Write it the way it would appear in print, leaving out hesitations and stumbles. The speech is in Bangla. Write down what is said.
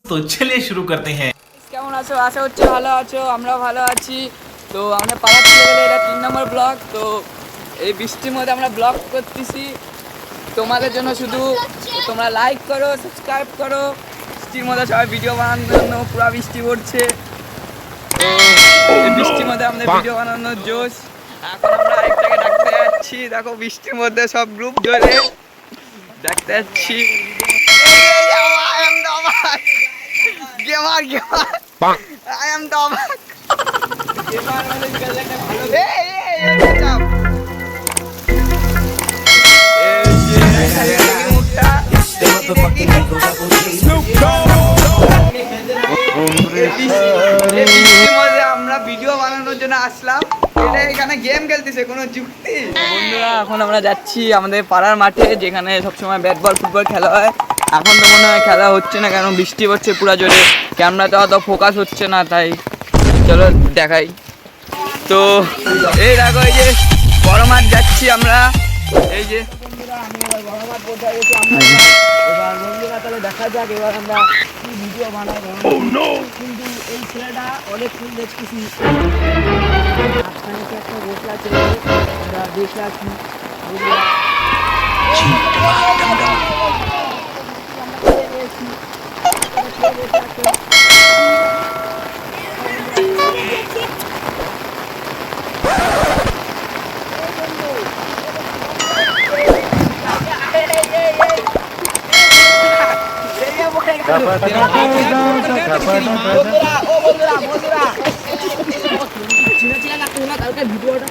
তো চলিए শুরু করতে हैं। কেমন আছো? আশা হচ্ছে ভালো আছো, আমরা ভালো আছি। তো আমরা পাড়া চলে গেলে এটা 3 নম্বর ব্লগ। তো এই বৃষ্টির মধ্যে আমরা ব্লগ করতেছি তোমাদের জন্য শুধু। তোমরা লাইক করো, সাবস্ক্রাইব করো। বৃষ্টির মধ্যে সবাই ভিডিও বানানোর জন্য পুরো বৃষ্টি পড়ছে। তো এই বৃষ্টির মধ্যে আমাদের ভিডিও বানানোর জোশ। এখন আমরা আরেকটাকে ডাকতে যাচ্ছি, দেখো বৃষ্টির মধ্যে সব গ্রুপ ধরে ডাকতে যাচ্ছি। Gamer, I am Domak. আমরা ভিডিও বানানোর জন্য আসলাম। এটা এখানে গেম খেলতেছে, কোনো যুক্তি? বন্ধুরা, এখন আমরা যাচ্ছি আমাদের পাড়ার মাঠে, যেখানে সবসময় ব্যাট বল ফুটবল খেলা হয়। এখন তো মনে হয় খেলা হচ্ছে না, কারণ বৃষ্টি হচ্ছে পুরো জোরে। ক্যামেরাতে অত ফোকাস হচ্ছে না, তাই চলো দেখাই। তো এই দেখো, এই যে বড় মাঠ যাচ্ছি আমরা। এই যে বড় মাঠ পৌঁছে গেছি আমরা। এবার বন্ধুরা তাহলে দেখা যাক এবার আমরা কি ভিডিও বানাবো। কিন্তু এই ছেলেটা অনেক ফুল দেখতেছি, মাঝখানে একটা বসে আছে, আমরা দেখে আছি। ভিডিওটা